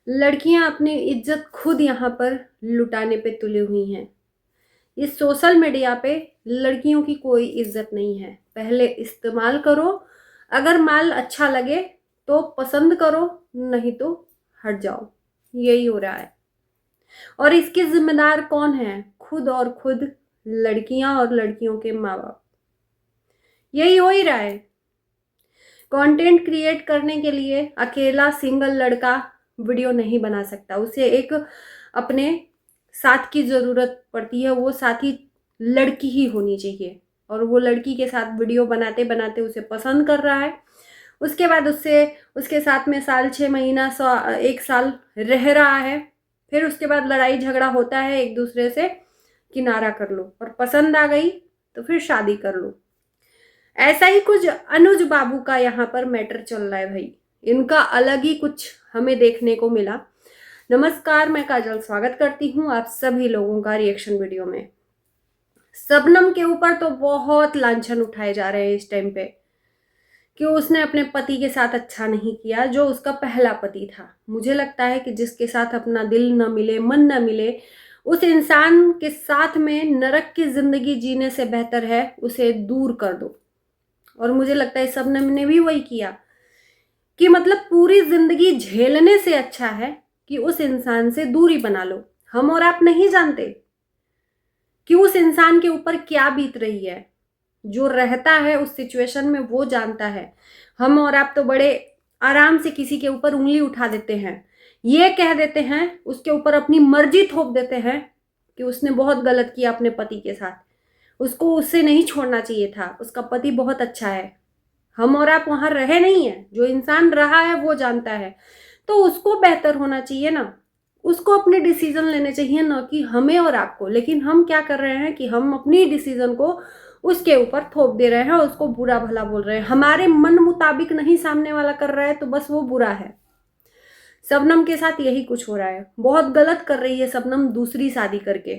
लड़कियां अपनी इज्जत खुद यहाँ पर लुटाने पे तुली हुई हैं। इस सोशल मीडिया पे लड़कियों की कोई इज्जत नहीं है। पहले इस्तेमाल करो, अगर माल अच्छा लगे तो पसंद करो, नहीं तो हट जाओ। यही हो रहा है। और इसके जिम्मेदार कौन है? खुद और खुद लड़कियां और लड़कियों के माँ बाप। यही हो ही रहा है। कंटेंट क्रिएट करने के लिए अकेला सिंगल लड़का वीडियो नहीं बना सकता, उसे एक अपने साथ की ज़रूरत पड़ती है। वो साथी लड़की ही होनी चाहिए, और वो लड़की के साथ वीडियो बनाते बनाते उसे पसंद कर रहा है। उसके बाद उससे उसके साथ में साल 6 महीना 1 साल रह रहा है। फिर उसके बाद लड़ाई झगड़ा होता है एक दूसरे से, किनारा कर लो, और पसंद आ गई तो फिर शादी कर लो। ऐसा ही कुछ अनुज बाबू का यहाँ पर मैटर चल रहा है भाई। इनका अलग ही कुछ हमें देखने को मिला। नमस्कार, मैं काजल स्वागत करती हूँ आप सभी लोगों का रिएक्शन वीडियो में। शबनम के ऊपर तो बहुत लांछन उठाए जा रहे हैं इस टाइम पे कि उसने अपने पति के साथ अच्छा नहीं किया, जो उसका पहला पति था। मुझे लगता है कि जिसके साथ अपना दिल न मिले, मन न मिले, उस इंसान के साथ में नरक की जिंदगी जीने से बेहतर है उसे दूर कर दो। और मुझे लगता है शबनम ने भी वही किया कि मतलब पूरी जिंदगी झेलने से अच्छा है कि उस इंसान से दूरी बना लो। हम और आप नहीं जानते कि उस इंसान के ऊपर क्या बीत रही है। जो रहता है उस सिचुएशन में वो जानता है। हम और आप तो बड़े आराम से किसी के ऊपर उंगली उठा देते हैं, ये कह देते हैं, उसके ऊपर अपनी मर्जी थोप देते हैं कि उसने बहुत गलत किया अपने पति के साथ, उसको उससे नहीं छोड़ना चाहिए था, उसका पति बहुत अच्छा है। हम और आप वहां रहे नहीं है, जो इंसान रहा है वो जानता है। तो उसको बेहतर होना चाहिए ना, उसको अपने डिसीजन लेने चाहिए, ना कि हमें और आपको। लेकिन हम क्या कर रहे हैं कि हम अपनी डिसीजन को उसके ऊपर थोप दे रहे हैं, उसको बुरा भला बोल रहे हैं। हमारे मन मुताबिक नहीं सामने वाला कर रहा है तो बस वो बुरा है। शबनम के साथ यही कुछ हो रहा है। बहुत गलत कर रही है शबनम दूसरी शादी करके।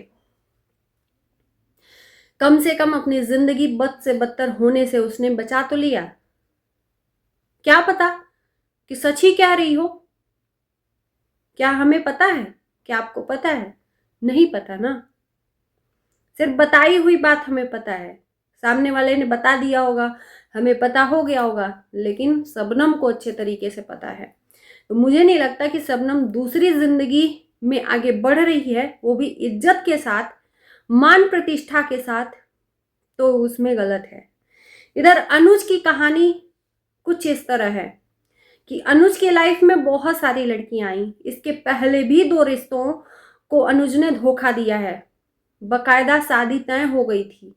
कम से कम अपनी जिंदगी बद से बदतर होने से उसने बचा तो लिया। क्या पता कि सच ही कह रही हो। क्या हमें पता है? क्या आपको पता है? नहीं पता ना। सिर्फ बताई हुई बात हमें पता है, सामने वाले ने बता दिया होगा, हमें पता हो गया होगा, लेकिन शबनम को अच्छे तरीके से पता है। तो मुझे नहीं लगता कि शबनम दूसरी जिंदगी में आगे बढ़ रही है, वो भी इज्जत के साथ, मान प्रतिष्ठा के साथ, तो उसमें गलत है। इधर अनुज की कहानी कुछ इस तरह है कि अनुज के लाइफ में बहुत सारी लड़कियां आई। इसके पहले भी 2 रिश्तों को अनुज ने धोखा दिया है। बकायदा शादी तय हो गई थी।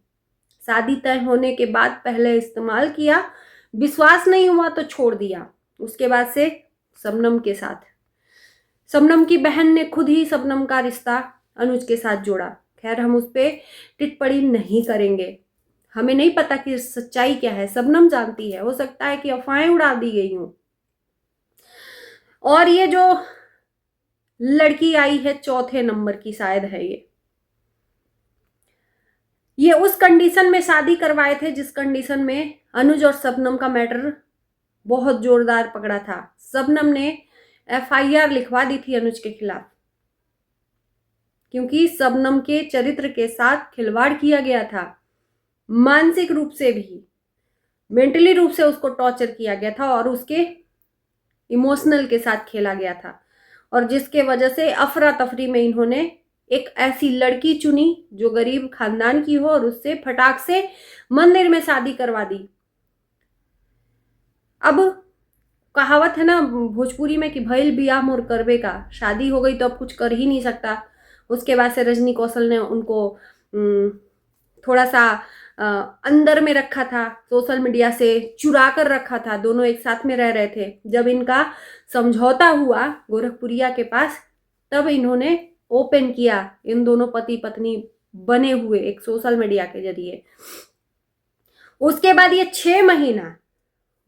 शादी तय होने के बाद पहले इस्तेमाल किया, विश्वास नहीं हुआ तो छोड़ दिया। उसके बाद से शबनम के साथ, शबनम की बहन ने खुद ही शबनम का रिश्ता अनुज के साथ जोड़ा। खैर, हम उस पर टिप्पणी नहीं करेंगे। हमें नहीं पता कि सच्चाई क्या है, शबनम जानती है। हो सकता है कि अफवाहें उड़ा दी गई हूं। और ये जो लड़की आई है, चौथे नंबर की शायद है, ये उस कंडीशन में शादी करवाए थे जिस कंडीशन में अनुज और शबनम का मैटर बहुत जोरदार पकड़ा था। शबनम ने एफआईआर लिखवा दी थी अनुज के खिलाफ, क्योंकि शबनम के चरित्र के साथ खिलवाड़ किया गया था। मानसिक रूप से भी, मेंटली रूप से उसको टॉर्चर किया गया था और उसके इमोशनल के साथ खेला गया था। और जिसके वजह से अफरा तफरी में इन्होंने एक ऐसी लड़की चुनी जो गरीब खानदान की हो और उससे फटाक से मंदिर में शादी करवा दी। अब कहावत है ना भोजपुरी में कि भइल बियाह मोर करबे का। शादी हो गई तो अब कुछ कर ही नहीं सकता। उसके बाद से रजनी कौशल ने उनको थोड़ा सा अंदर में रखा था, सोशल मीडिया से चुरा कर रखा था। दोनों एक साथ में रह रहे थे। जब इनका समझौता हुआ गोरखपुरिया के पास, तब इन्होंने ओपन किया, इन दोनों पति पत्नी बने हुए एक सोशल मीडिया के जरिए। उसके बाद ये 6 महीना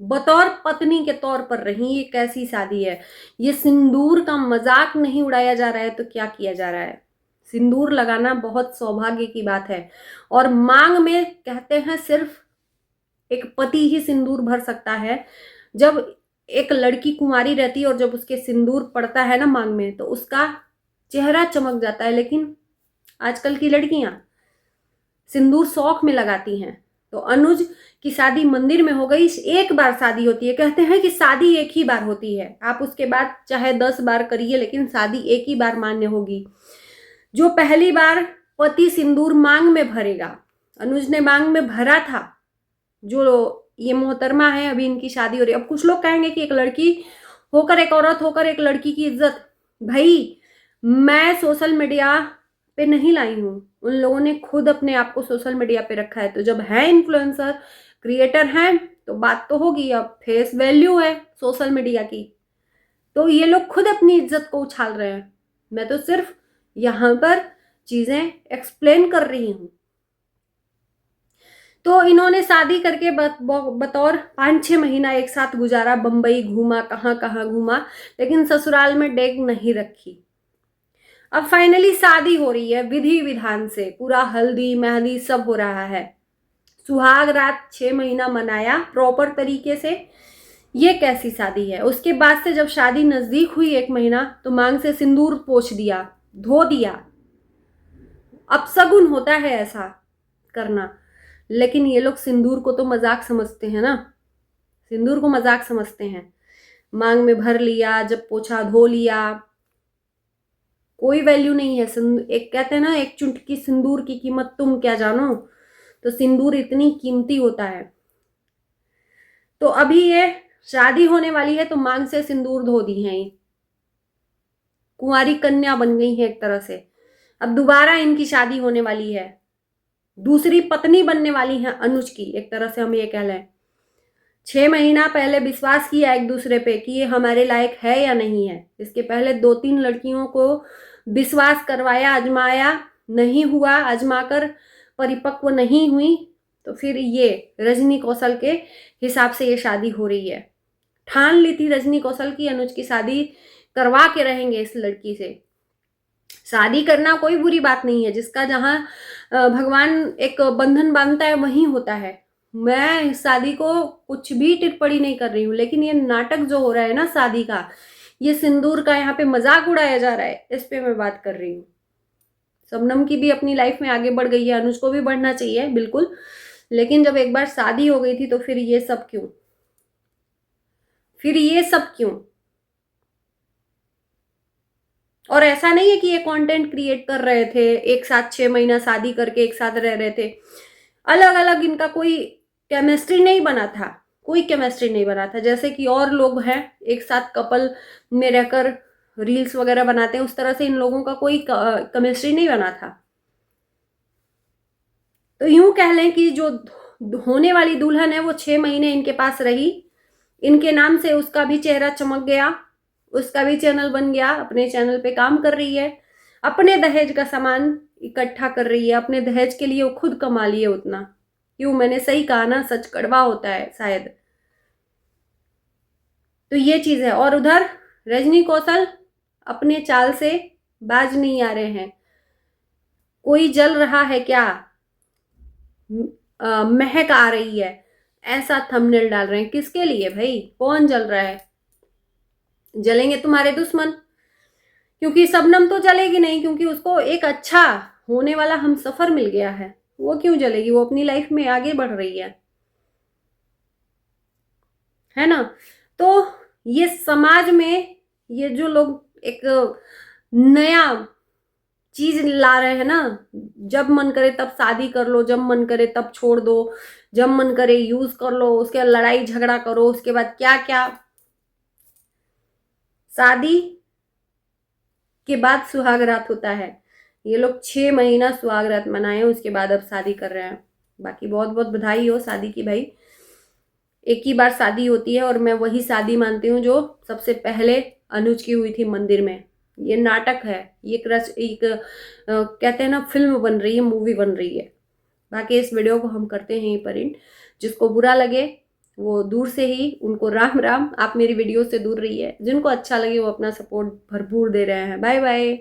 बतौर पत्नी के तौर पर रही। ये कैसी शादी है? ये सिंदूर का मजाक नहीं उड़ाया जा रहा है तो क्या किया जा रहा है? सिंदूर लगाना बहुत सौभाग्य की बात है, और मांग में कहते हैं सिर्फ एक पति ही सिंदूर भर सकता है। जब एक लड़की कुंवारी रहती है और जब उसके सिंदूर पड़ता है ना मांग में तो उसका चेहरा चमक जाता है, लेकिन आजकल की लड़कियां सिंदूर शौक में लगाती हैं। तो अनुज की शादी मंदिर में हो गई, एक बार शादी होती है। कहते हैं कि शादी एक ही बार होती है, आप उसके बाद चाहे 10 बार करिए लेकिन शादी एक ही बार मान्य होगी। जो पहली बार पति सिंदूर मांग में भरेगा, अनुज ने मांग में भरा था, जो ये मोहतरमा है, अभी इनकी शादी हो रही है। अब कुछ लोग कहेंगे कि एक लड़की होकर, एक औरत होकर एक लड़की की इज्जत, भाई मैं सोशल मीडिया पे नहीं लाई हूँ, उन लोगों ने खुद अपने आप को सोशल मीडिया पे रखा है। तो जब है इन्फ्लुएंसर क्रिएटर हैं तो बात तो होगी। अब फेस वैल्यू है सोशल मीडिया की, तो ये लोग खुद अपनी इज्जत को उछाल रहे हैं। मैं तो सिर्फ यहाँ पर चीजें एक्सप्लेन कर रही हूँ। तो इन्होंने शादी करके बतौर 5-6 महीना एक साथ गुजारा, बंबई घूमा, कहाँ कहाँ घूमा, लेकिन ससुराल में डेग नहीं रखी। अब फाइनली शादी हो रही है विधि विधान से, पूरा हल्दी मेहंदी सब हो रहा है। सुहाग रात 6 महीना मनाया प्रॉपर तरीके से। ये कैसी शादी है? उसके बाद से जब शादी नजदीक हुई 1 महीना तो मांग से सिंदूर पोंछ दिया, धो दिया। अपशगुन होता है ऐसा करना, लेकिन ये लोग सिंदूर को तो मजाक समझते हैं ना, सिंदूर को मजाक समझते हैं। मांग में भर लिया, जब पोछा धो लिया, कोई वैल्यू नहीं है। एक कहते हैं ना, एक चुटकी सिंदूर की कीमत तुम क्या जानो, तो सिंदूर इतनी कीमती होता है। तो अभी ये शादी होने वाली है तो मांग से सिंदूर धो दी है, कुंवारी कन्या बन गई है एक तरह से। अब दोबारा इनकी शादी होने वाली है, दूसरी पत्नी बनने वाली है अनुज की, एक तरह से हम ये कह लें। 6 महीना पहले विश्वास किया एक दूसरे पे कि ये हमारे लायक है या नहीं है। इसके पहले 2-3 लड़कियों को विश्वास करवाया, आजमाया, नहीं हुआ, आजमाकर परिपक्व नहीं हुई, तो फिर ये रजनी कौशल के हिसाब से ये शादी हो रही है। ठान ली थी रजनी कौशल की अनुज की शादी करवा के रहेंगे इस लड़की से। शादी करना कोई बुरी बात नहीं है, जिसका जहां भगवान एक बंधन बांधता है वहीं होता है। मैं इस शादी को कुछ भी टिप्पणी नहीं कर रही हूँ, लेकिन ये नाटक जो हो रहा है ना शादी का, ये सिंदूर का यहाँ पे मजाक उड़ाया जा रहा है, इस पे मैं बात कर रही हूँ। शबनम की भी अपनी लाइफ में आगे बढ़ गई है, अनुज को भी बढ़ना चाहिए बिल्कुल, लेकिन जब एक बार शादी हो गई थी तो फिर ये सब क्यों, फिर ये सब क्यों? और ऐसा नहीं है कि ये कंटेंट क्रिएट कर रहे थे, एक साथ 6 महीना शादी करके एक साथ रह रहे थे, अलग अलग इनका कोई केमिस्ट्री नहीं बना था, कोई केमिस्ट्री नहीं बना था। जैसे कि और लोग हैं एक साथ कपल में रहकर रील्स वगैरह बनाते हैं, उस तरह से इन लोगों का कोई केमिस्ट्री नहीं बना था। तो यूं कह लें कि जो होने वाली दुल्हन है वो 6 महीने इनके पास रही, इनके नाम से उसका भी चेहरा चमक गया, उसका भी चैनल बन गया, अपने चैनल पे काम कर रही है, अपने दहेज का सामान इकट्ठा कर रही है, अपने दहेज के लिए वो खुद कमा लिए उतना। क्यों? मैंने सही कहा ना, सच कड़वा होता है शायद। तो ये चीज है। और उधर रजनी कौशल अपने चाल से बाज नहीं आ रहे हैं। कोई जल रहा है क्या, महक आ रही है, ऐसा थंबनेल डाल रहे हैं। किसके लिए भाई? कौन जल रहा है? जलेंगे तुम्हारे दुश्मन, क्योंकि शबनम तो जलेगी नहीं, क्योंकि उसको एक अच्छा होने वाला हम सफर मिल गया है। वो क्यों जलेगी? वो अपनी लाइफ में आगे बढ़ रही है ना। तो ये समाज में ये जो लोग एक नया चीज ला रहे हैं ना, जब मन करे तब शादी कर लो, जब मन करे तब छोड़ दो, जब मन करे यूज कर लो, उसके बाद लड़ाई झगड़ा करो, उसके बाद क्या क्या, शादी के बाद सुहागरात होता है। ये लोग 6 महीना सुहागरात मनाए, उसके बाद अब शादी कर रहे हैं। बाकी बहुत बहुत बधाई हो शादी की भाई, एक ही बार शादी होती है और मैं वही शादी मानती हूँ जो सबसे पहले अनुज की हुई थी मंदिर में। ये नाटक है, ये एक कहते हैं ना फिल्म बन रही है, मूवी बन रही है। बाकी इस वीडियो को हम करते हैं यहीं पर एंड। जिसको बुरा लगे वो दूर से ही, उनको राम राम। आप मेरी वीडियो से दूर रहिए, जिनको अच्छा लगे वो अपना सपोर्ट भरपूर दे रहे हैं। Bye bye.